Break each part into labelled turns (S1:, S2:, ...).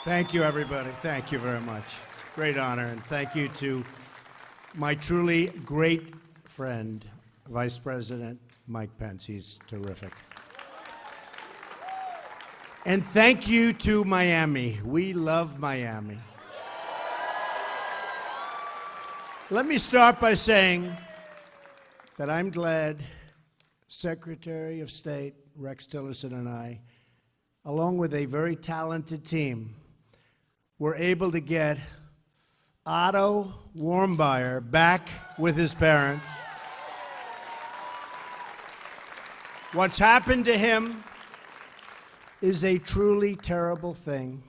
S1: Thank you, everybody. Thank you very much. Great honor, and thank you to my truly great friend, Vice President Mike Pence. He's terrific. And thank you to Miami. We love Miami. Let me start by saying that I'm glad Secretary of State Rex Tillerson and I, along with a very talented team, were able to get Otto Warmbier back with his parents. What's happened to him is a truly terrible thing,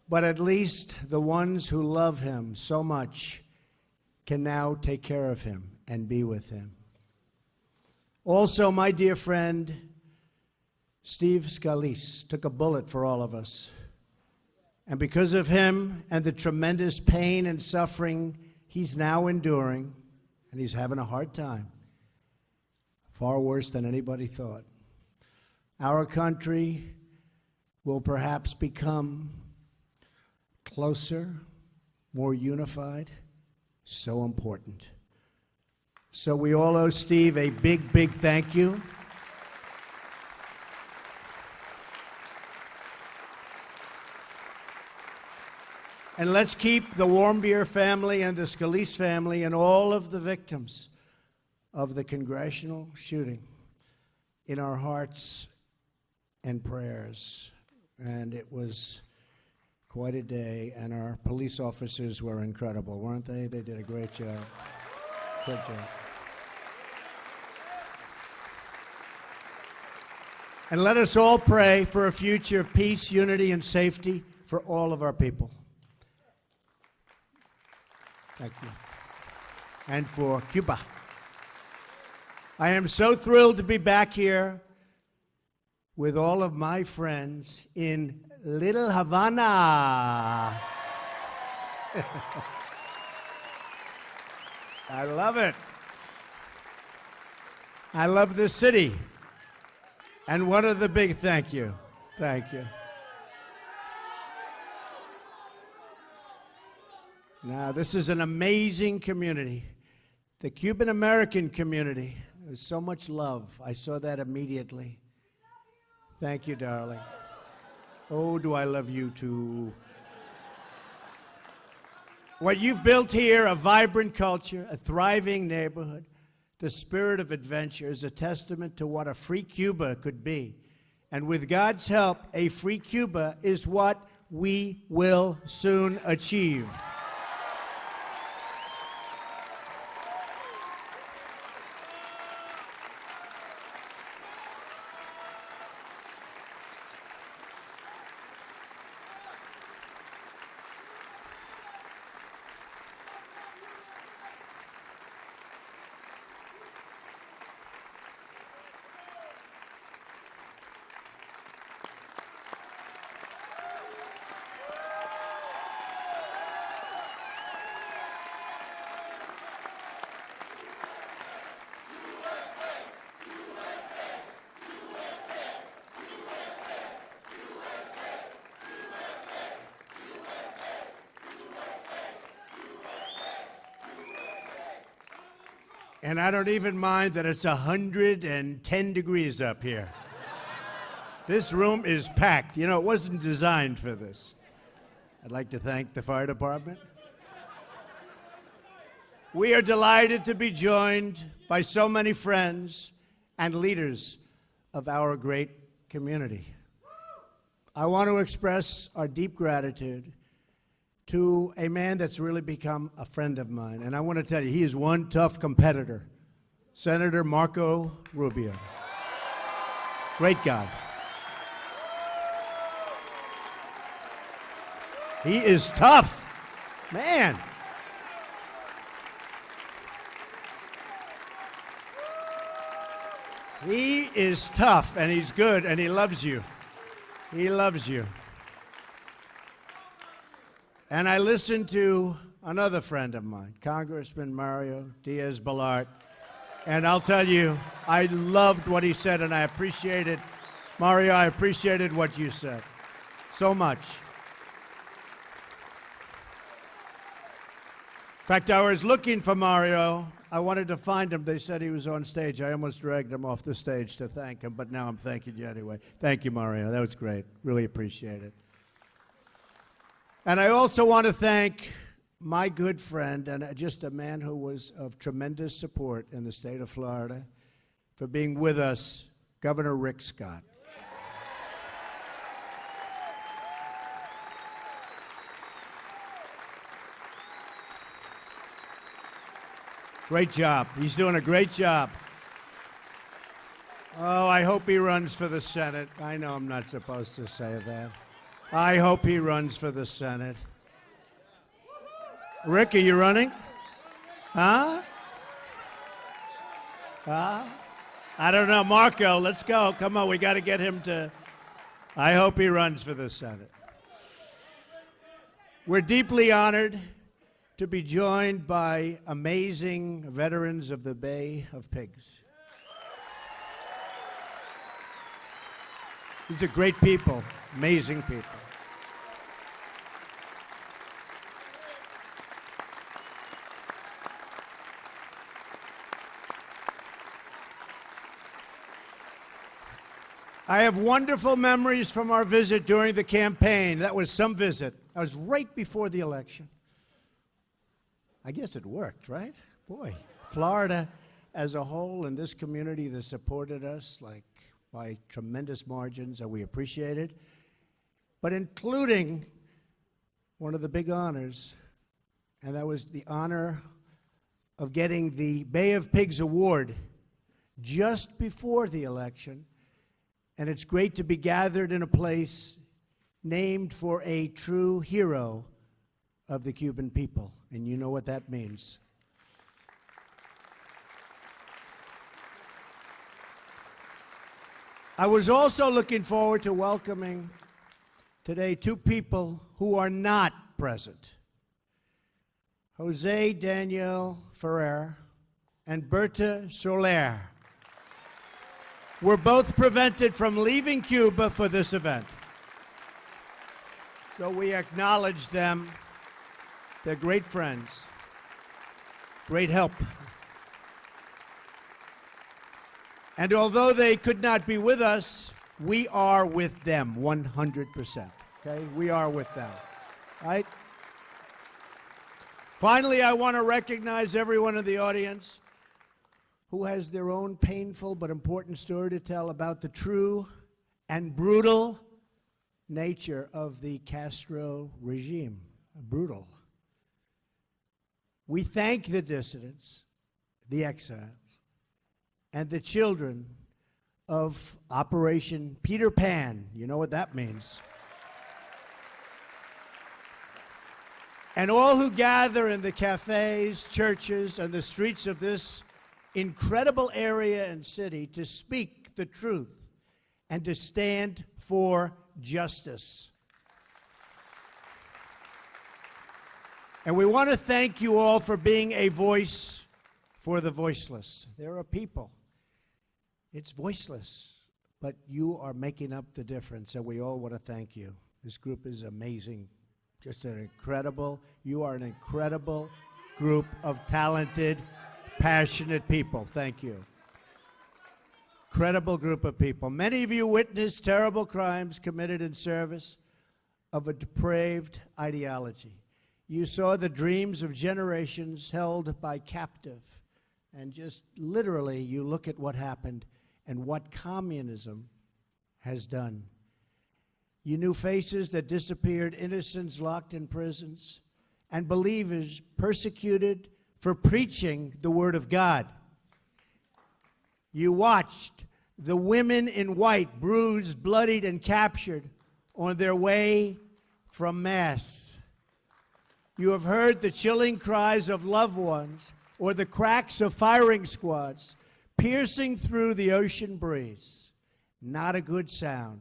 S1: but at least the ones who love him so much can now take care of him and be with him. Also, my dear friend, Steve Scalise, took a bullet for all of us. And because of him and the tremendous pain and suffering he's now enduring, and he's having a hard time, far worse than anybody thought, our country will perhaps become closer, more unified, so important. So we all owe Steve a big, big thank you. And let's keep the Warmbier family and the Scalise family and all of the victims of the congressional shooting in our hearts and prayers. And it was quite a day, and our police officers were incredible, weren't they? They did a great job. Good job. And let us all pray for a future of peace, unity, and safety for all of our people. Thank you. And for Cuba. I am so thrilled to be back here with all of my friends in Little Havana. I love it. I love this city. And one of the big thank you. Thank you. Now, this is an amazing community. The Cuban-American community. There's so much love. I saw that immediately. Thank you, darling. Oh, do I love you too. What you've built here, a vibrant culture, a thriving neighborhood, the spirit of adventure, is a testament to what a free Cuba could be. And with God's help, a free Cuba is what we will soon achieve. And I don't even mind that it's 110 degrees up here. This room is packed. You know, it wasn't designed for this. I'd like to thank the fire department. We are delighted to be joined by so many friends and leaders of our great community. I want to express our deep gratitude to a man that's really become a friend of mine. And I want to tell you, he is one tough competitor, Senator Marco Rubio. Great guy. He is tough, man. He is tough, and he's good, and he loves you. He loves you. And I listened to another friend of mine, Congressman Mario Diaz-Balart, and I'll tell you, I loved what he said, and I appreciated, Mario, I appreciated what you said so much. fact, I was looking for Mario. I wanted to find him. They said he was on stage. I almost dragged him off the stage to thank him, but now I'm thanking you anyway. Thank you, Mario. That was great. Really appreciate it. And I also want to thank my good friend and just a man who was of tremendous support in the state of Florida for being with us, Governor Rick Scott. Great job. He's doing a great job. Oh, I hope he runs for the Senate. I know I'm not supposed to say that. I hope he runs for the Senate. Rick, are you running? Huh? I don't know. Marco, let's go. Come on, we got to get him to. I hope he runs for the Senate. We're deeply honored to be joined by amazing veterans of the Bay of Pigs. These are great people, amazing people. I have wonderful memories from our visit during the campaign. That was some visit. That was right before the election. I guess it worked, right? Boy, Florida as a whole and this community that supported us like by tremendous margins, and we appreciate it. But including one of the big honors, and that was the honor of getting the Bay of Pigs Award just before the election. And it's great to be gathered in a place named for a true hero of the Cuban people. And you know what that means. I was also looking forward to welcoming today two people who are not present. Jose Daniel Ferrer and Berta Soler were both prevented from leaving Cuba for this event. So we acknowledge them. They're great friends, great help. And although they could not be with us, we are with them 100%. Okay? We are with them. Right? Finally, I want to recognize everyone in the audience who has their own painful but important story to tell about the true and brutal nature of the Castro regime. Brutal. We thank the dissidents, the exiles, and the children of Operation Peter Pan. You know what that means. And all who gather in the cafes, churches, and the streets of this incredible area and city to speak the truth and to stand for justice. And we want to thank you all for being a voice for the voiceless. There are people. It's voiceless, but you are making up the difference, and we all want to thank you. This group is amazing. Just an incredible, you are an incredible group of talented, passionate people. Thank you. Incredible group of people. Many of you witnessed terrible crimes committed in service of a depraved ideology. You saw the dreams of generations held by captive. And just literally, you look at what happened and what communism has done. You knew faces that disappeared, innocents locked in prisons, and believers persecuted for preaching the Word of God. You watched the women in white, bruised, bloodied, and captured on their way from Mass. You have heard the chilling cries of loved ones or the cracks of firing squads piercing through the ocean breeze. Not a good sound.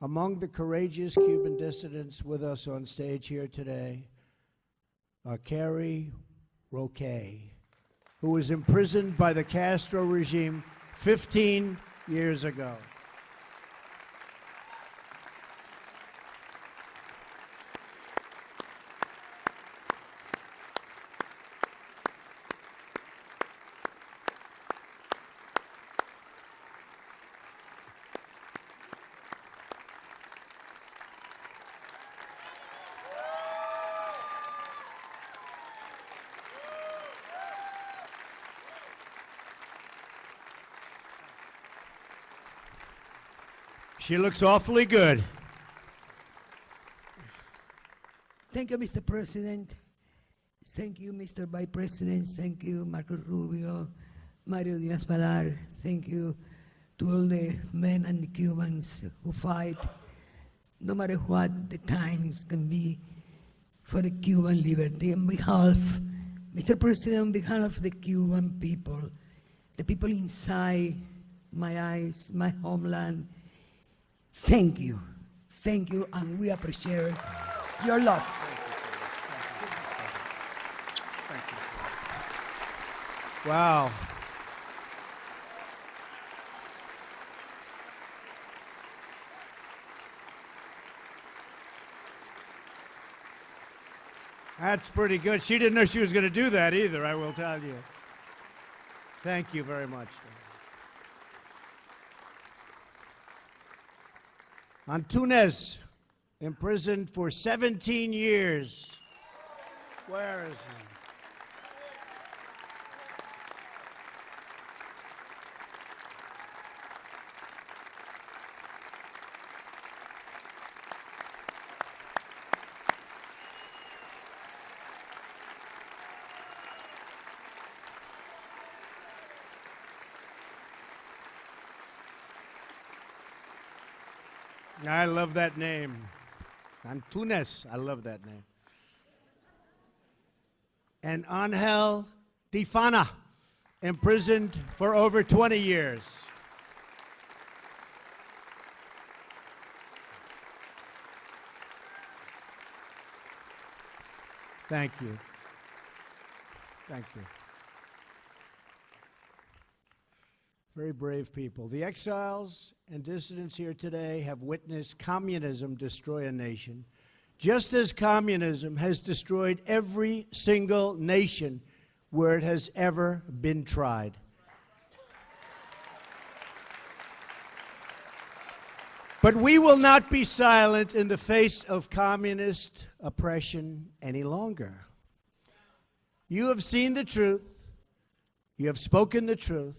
S1: Among the courageous Cuban dissidents with us on stage here today are Carrie Roque, who was imprisoned by the Castro regime 15 years ago. She looks awfully good.
S2: Thank you, Mr. President. Thank you, Mr. Vice President. Thank you, Marco Rubio, Mario Diaz-Balart. Thank you to all the men and the Cubans who fight, no matter what the times can be, for the Cuban liberty. On behalf, Mr. President, on behalf of the Cuban people, the people inside my eyes, my homeland, thank you. Thank you, and we appreciate your love.
S1: Thank you. Wow. That's pretty good. She didn't know she was going to do that either, I will tell you. Thank you very much. Antunes, imprisoned for 17 years. Where is he? I love that name. Antunes, I love that name. And Angel Tifana, imprisoned for over 20 years. Thank you. Thank you. Very brave people. The exiles and dissidents here today have witnessed communism destroy a nation, just as communism has destroyed every single nation where it has ever been tried. But we will not be silent in the face of communist oppression any longer. You have seen the truth, you have spoken the truth,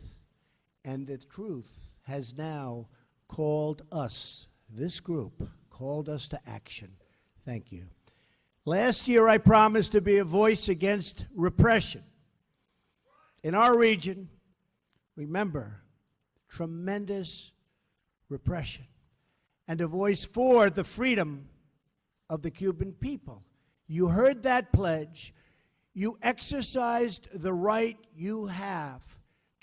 S1: and the truth has now called us, this group, called us to action. Thank you. Last year, I promised to be a voice against repression. In our region, remember, tremendous repression, and a voice for the freedom of the Cuban people. You heard that pledge. You exercised the right you have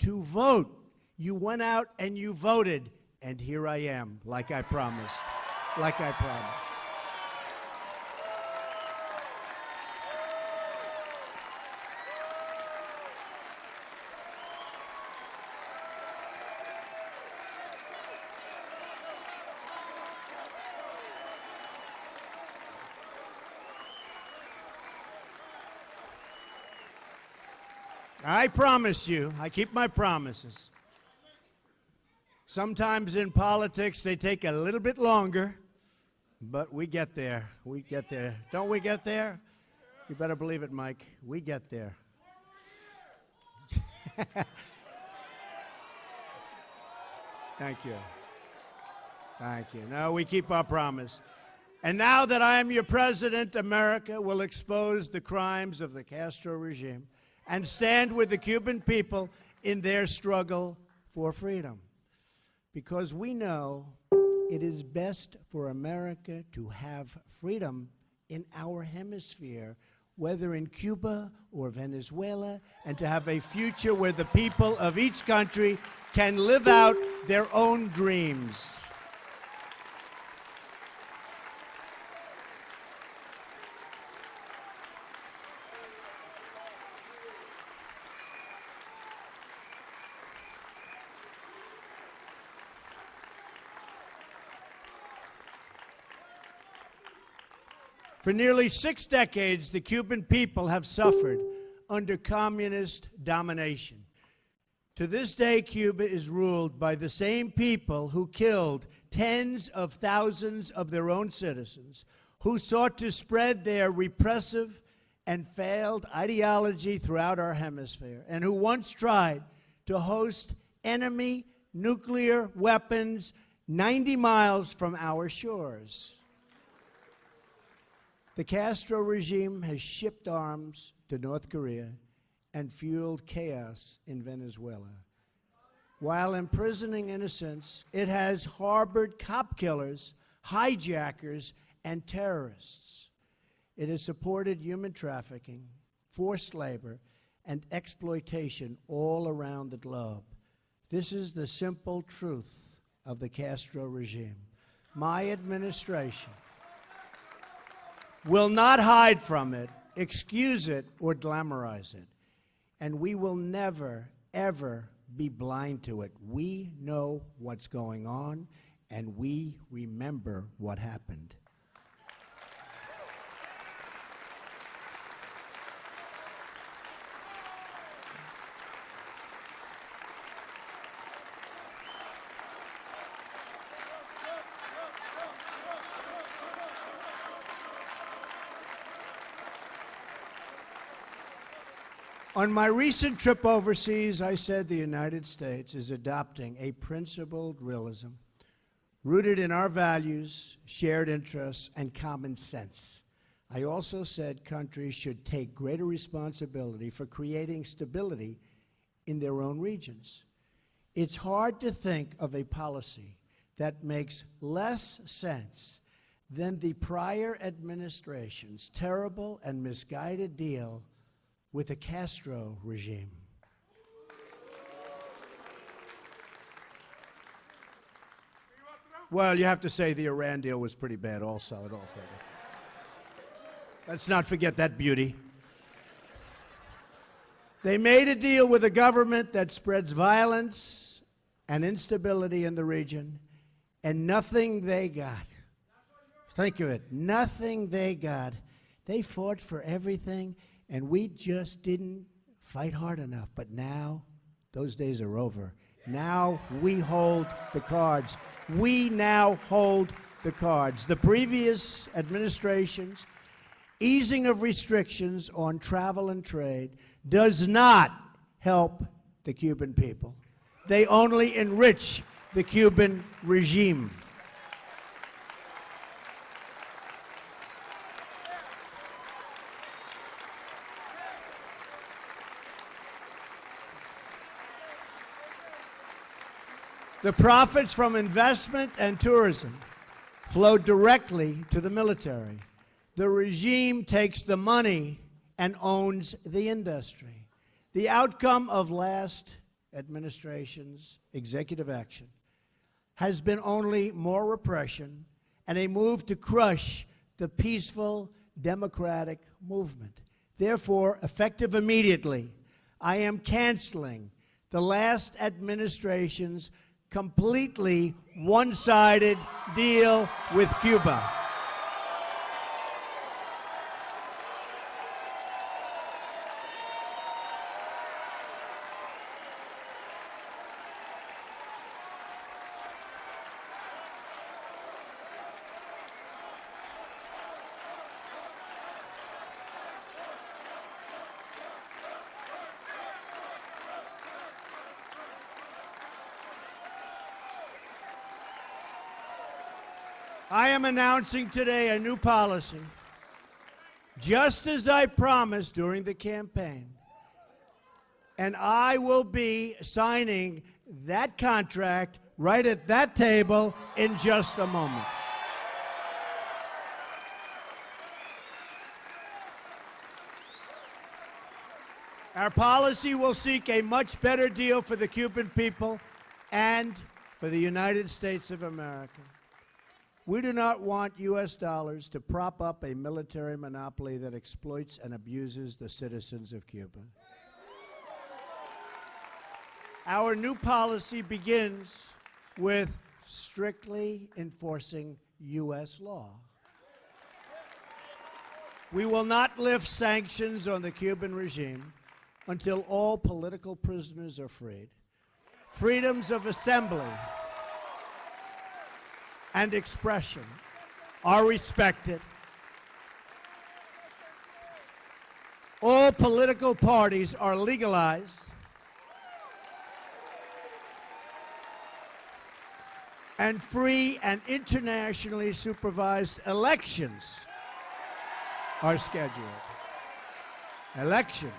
S1: to vote. You went out and you voted, and here I am, like I promised, like I promised. I promise you, I keep my promises. Sometimes in politics, they take a little bit longer, but we get there. We get there. Don't we get there? You better believe it, Mike. We get there. Thank you. Thank you. No, we keep our promise. And now that I am your president, America will expose the crimes of the Castro regime and stand with the Cuban people in their struggle for freedom. Because we know it is best for America to have freedom in our hemisphere, whether in Cuba or Venezuela, and to have a future where the people of each country can live out their own dreams. For nearly 6 decades, the Cuban people have suffered under communist domination. To this day, Cuba is ruled by the same people who killed tens of thousands of their own citizens, who sought to spread their repressive and failed ideology throughout our hemisphere, and who once tried to host enemy nuclear weapons 90 miles from our shores. The Castro regime has shipped arms to North Korea and fueled chaos in Venezuela. While imprisoning innocents, it has harbored cop killers, hijackers, and terrorists. It has supported human trafficking, forced labor, and exploitation all around the globe. This is the simple truth of the Castro regime. My administration will not hide from it, excuse it, or glamorize it. And we will never, ever be blind to it. We know what's going on, and we remember what happened. On my recent trip overseas, I said the United States is adopting a principled realism rooted in our values, shared interests, and common sense. I also said countries should take greater responsibility for creating stability in their own regions. It's hard to think of a policy that makes less sense than the prior administration's terrible and misguided deal with the Castro regime. Well, you have to say the Iran deal was pretty bad also. Let's not forget that beauty. They made a deal with a government that spreads violence and instability in the region, and nothing they got. Think of it, nothing they got. They fought for everything, and we just didn't fight hard enough. But now, those days are over. Now we hold the cards. We now hold the cards. The previous administration's easing of restrictions on travel and trade does not help the Cuban people. They only enrich the Cuban regime. The profits from investment and tourism flow directly to the military. The regime takes the money and owns the industry. The outcome of last administration's executive action has been only more repression and a move to crush the peaceful democratic movement. Therefore, effective immediately, I am canceling the last administration's completely one-sided deal with Cuba. I am announcing today a new policy, just as I promised during the campaign. And I will be signing that contract right at that table in just a moment. Our policy will seek a much better deal for the Cuban people and for the United States of America. We do not want U.S. dollars to prop up a military monopoly that exploits and abuses the citizens of Cuba. Our new policy begins with strictly enforcing U.S. law. We will not lift sanctions on the Cuban regime until all political prisoners are freed. Freedoms of assembly and expression are respected. All political parties are legalized. and free and internationally supervised elections are scheduled. Elections.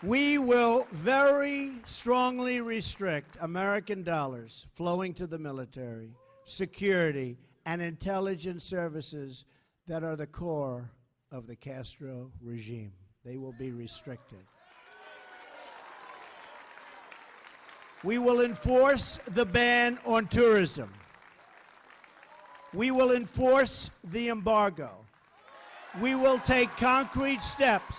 S1: We will very strongly restrict American dollars flowing to the military, security, and intelligence services that are the core of the Castro regime. They will be restricted. We will enforce the ban on tourism. We will enforce the embargo. We will take concrete steps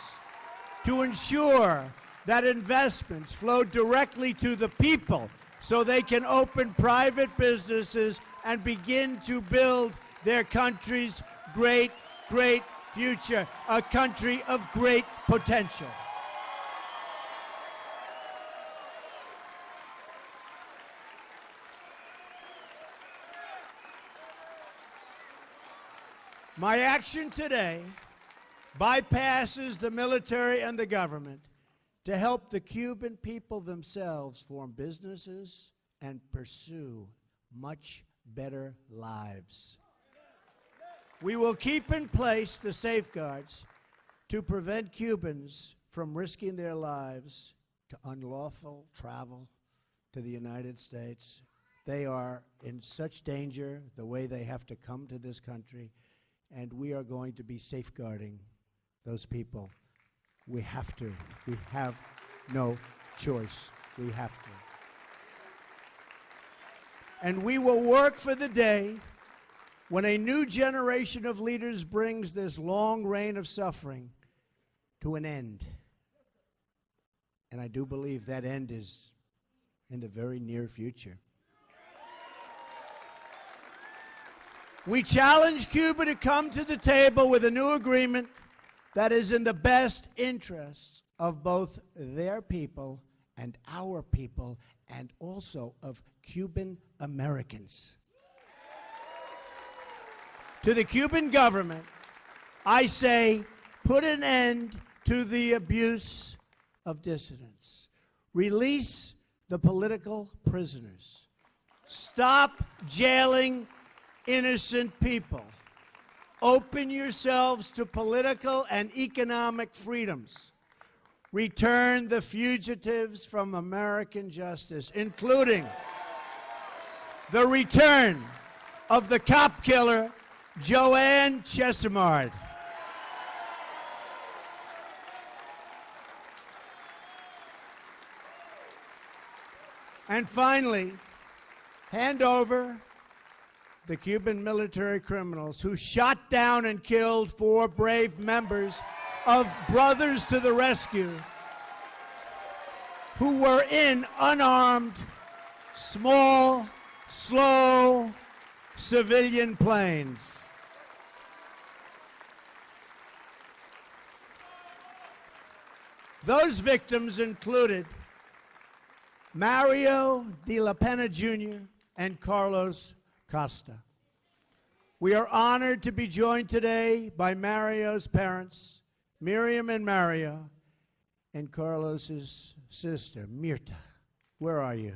S1: to ensure that investments flow directly to the people so they can open private businesses and begin to build their country's great, great future, a country of great potential. My action today bypasses the military and the government to help the Cuban people themselves form businesses and pursue much better lives. We will keep in place the safeguards to prevent Cubans from risking their lives to unlawful travel to the United States. They are in such danger the way they have to come to this country, and we are going to be safeguarding those people. We have to. We have no choice. We have to. And we will work for the day when a new generation of leaders brings this long reign of suffering to an end. And I do believe that end is in the very near future. We challenge Cuba to come to the table with a new agreement that is in the best interests of both their people and our people, and also of Cuban Americans. To the Cuban government, I say, put an end to the abuse of dissidents. Release the political prisoners. Stop jailing innocent people. Open yourselves to political and economic freedoms. Return the fugitives from American justice, including the return of the cop killer, Joanne Chesimard. And finally, hand over the Cuban military criminals who shot down and killed 4 brave members of Brothers to the Rescue, who were in unarmed, small, slow civilian planes. Those victims included Mario de la Pena Jr. and Carlos Costa. We are honored to be joined today by Mario's parents, Miriam and Mario, and Carlos's sister, Mirta. Where are you?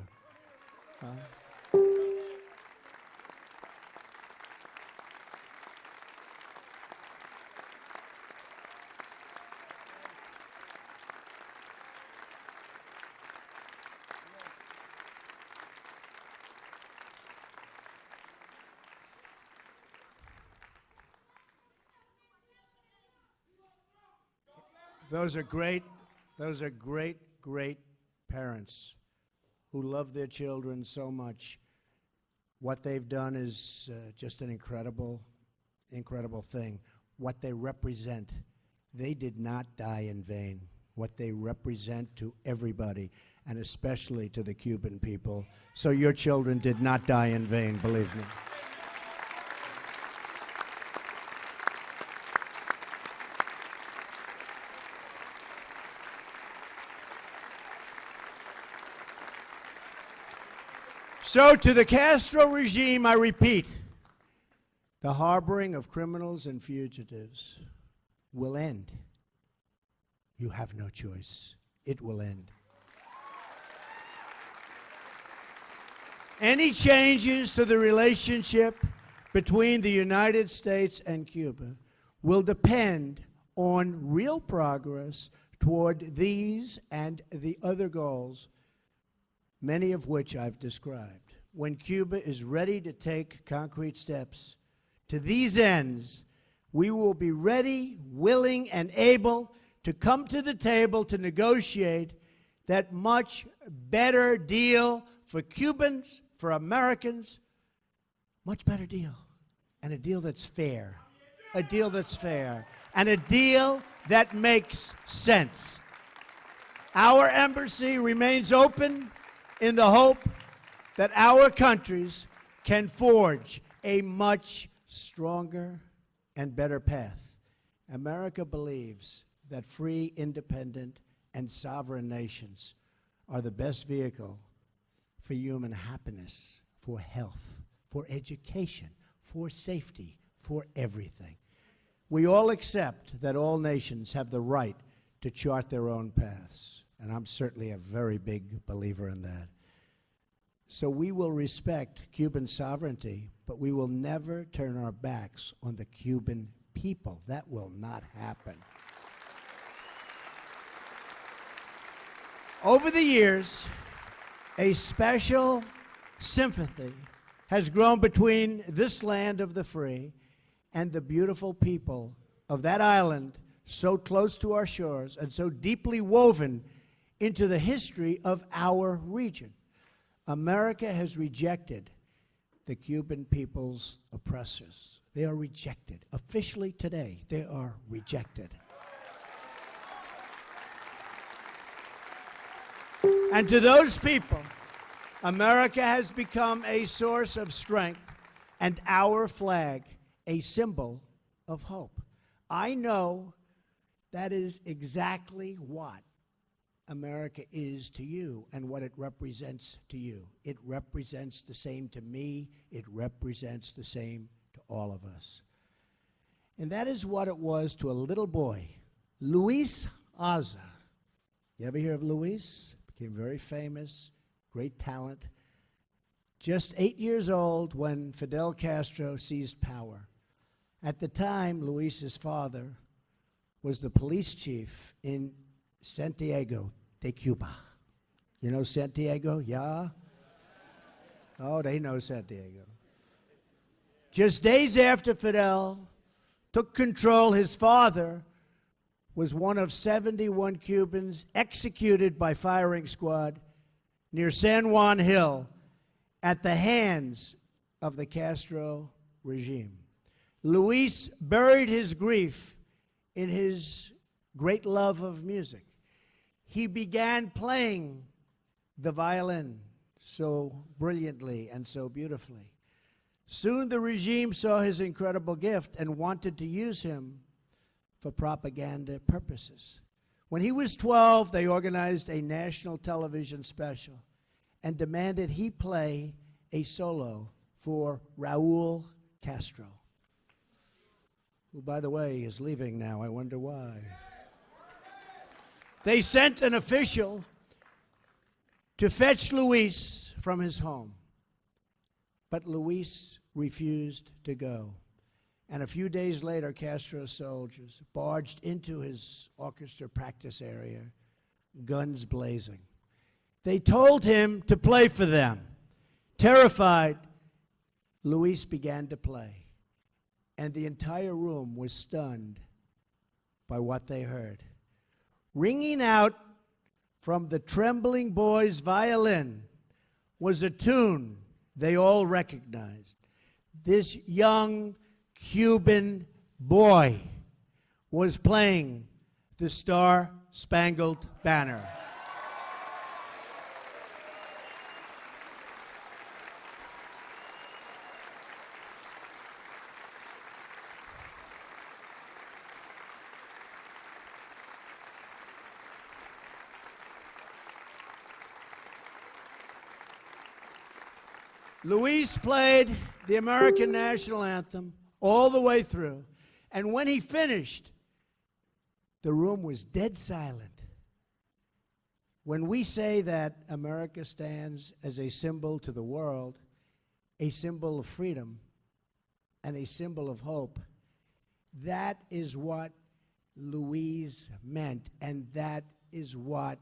S1: Those are great, great parents who love their children so much. What they've done is just an incredible thing. What they represent, they did not die in vain. What they represent to everybody, and especially to the Cuban people. So your children did not die in vain, believe me. So to the Castro regime, I repeat, the harboring of criminals and fugitives will end. You have no choice. It will end. Any changes to the relationship between the United States and Cuba will depend on real progress toward these and the other goals, many of which I've described. When Cuba is ready to take concrete steps to these ends, we will be ready, willing, and able to come to the table to negotiate that much better deal for Cubans, for Americans, much better deal. And a deal that's fair. A deal that's fair. And a deal that makes sense. Our embassy remains open in the hope that our countries can forge a much stronger and better path. America believes that free, independent, and sovereign nations are the best vehicle for human happiness, for health, for education, for safety, for everything. We all accept that all nations have the right to chart their own paths, and I'm certainly a very big believer in that. So we will respect Cuban sovereignty, but we will never turn our backs on the Cuban people. That will not happen. Over the years, a special sympathy has grown between this land of the free and the beautiful people of that island so close to our shores and so deeply woven into the history of our region. America has rejected the Cuban people's oppressors. They are rejected. Officially today, they are rejected. And to those people, America has become a source of strength and our flag a symbol of hope. I know that is exactly what America is to you and what it represents to you. It represents the same to me. It represents the same to all of us. And that is what it was to a little boy, Luis Aza. You ever hear of Luis? Became very famous, great talent. Just 8 years old when Fidel Castro seized power. At the time, Luis's father was the police chief in Santiago de Cuba. You know Santiago? Yeah? Oh, they know Santiago. Just days after Fidel took control, his father was one of 71 Cubans executed by firing squad near San Juan Hill at the hands of the Castro regime. Luis buried his grief in his great love of music. He began playing the violin so brilliantly and so beautifully. Soon the regime saw his incredible gift and wanted to use him for propaganda purposes. When he was 12, they organized a national television special and demanded he play a solo for Raul Castro, who, by the way, is leaving now. I wonder why. They sent an official to fetch Luis from his home, but Luis refused to go. And a few days later, Castro's soldiers barged into his orchestra practice area, guns blazing. They told him to play for them. Terrified, Luis began to play, and the entire room was stunned by what they heard. Ringing out from the trembling boy's violin was a tune they all recognized. This young Cuban boy was playing the Star-Spangled Banner. Luis played the American national anthem all the way through. And when he finished, The room was dead silent. When we say that America stands as a symbol to the world, a symbol of freedom, and a symbol of hope, that is what Louise meant, and that is what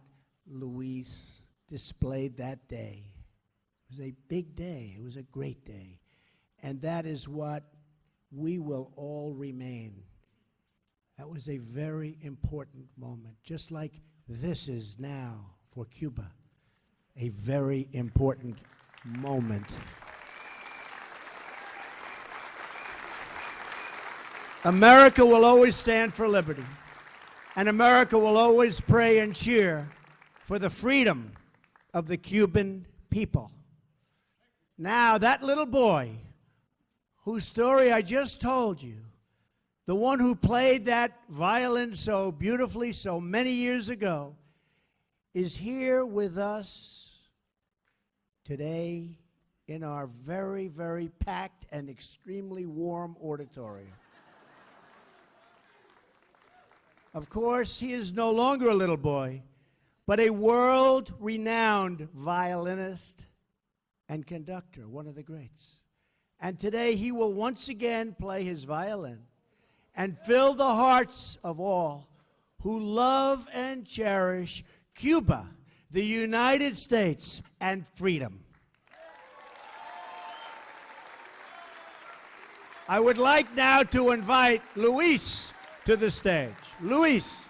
S1: Louise displayed that day. It was a big day. It was a great day. And that is what we will all remain. That was a very important moment, just like this is now for Cuba, a very important moment. America will always stand for liberty, and America will always pray and cheer for the freedom of the Cuban people. Now, that little boy whose story I just told you, the one who played that violin so beautifully so many years ago, is here with us today in our very, very packed and extremely warm auditorium. Of course, he is no longer a little boy, but a world-renowned violinist and conductor, one of the greats. And today he will once again play his violin and fill the hearts of all who love and cherish Cuba, the United States, and freedom. I would like now to invite Luis to the stage. Luis.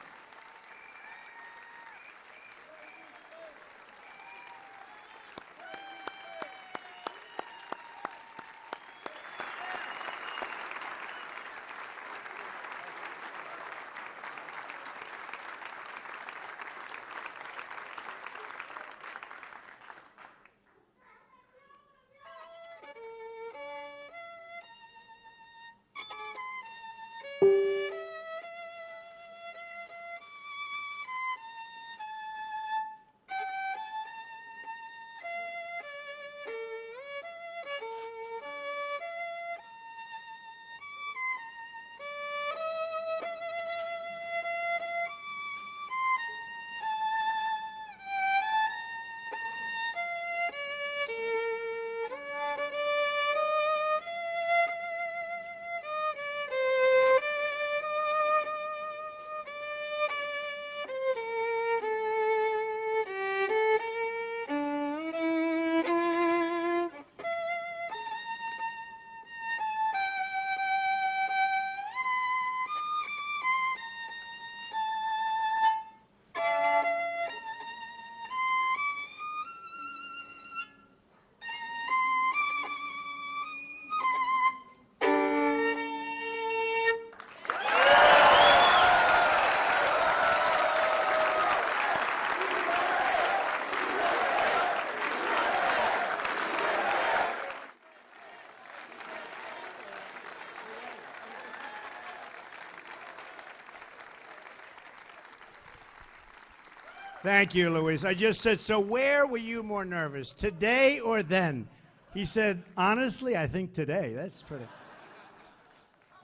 S1: Thank you, Luis. I just said, so where were you more nervous, today or then? He said, honestly, I think today. That's pretty.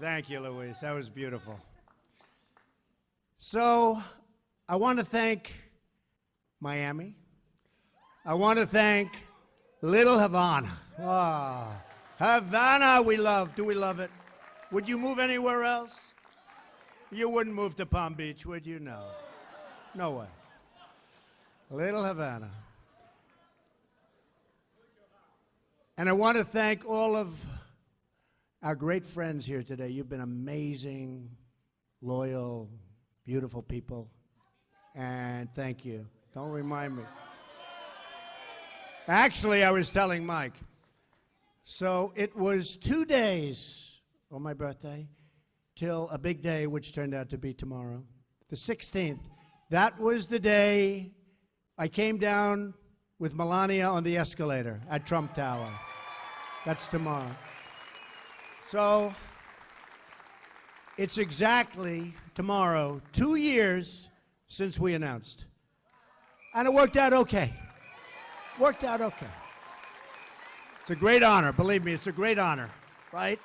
S1: Thank you, Luis. That was beautiful. So I want to thank Miami. I want to thank Little Havana. Ah, Havana we love. Do we love it? Would you move anywhere else? You wouldn't move to Palm Beach, would you? No. No way. Little Havana. And I want to thank all of our great friends here today. You've been amazing, loyal, beautiful people. And thank you. Don't remind me. Actually, I was telling Mike. So it was 2 days on my birthday till a big day, which turned out to be tomorrow, the 16th. That was the day I came down with Melania on the escalator at Trump Tower. That's tomorrow. So it's exactly tomorrow, 2 years since we announced. And it worked out okay. Worked out okay. It's a great honor. Believe me, it's a great honor, right?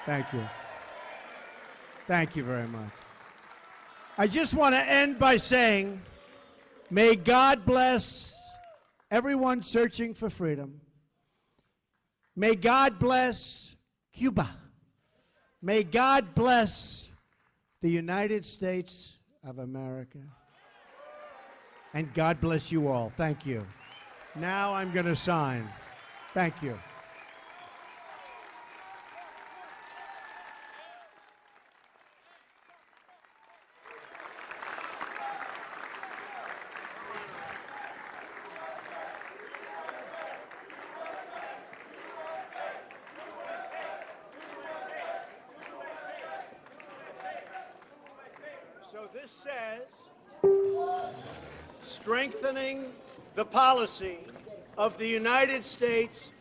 S1: Thank you. Thank you very much. I just want to end by saying, may God bless everyone searching for freedom. May God bless Cuba. May God bless the United States of America. And God bless you all. Thank you. Now I'm going to sign. Thank you. So this says, strengthening the policy of the United States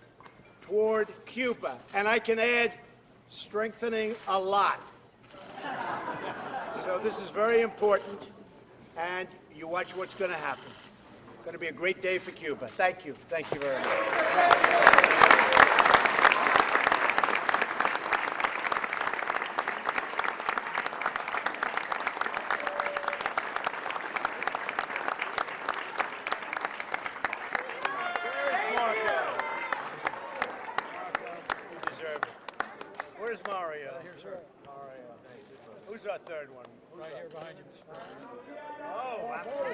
S1: toward Cuba. And I can add, strengthening a lot. So this is very important, and you watch what's going to happen. It's going to be a great day for Cuba. Thank you. Thank you very much. Where's Mario? Here, sir. Mario. Who's our third one? Right here behind you, Mr. President. Oh, absolutely.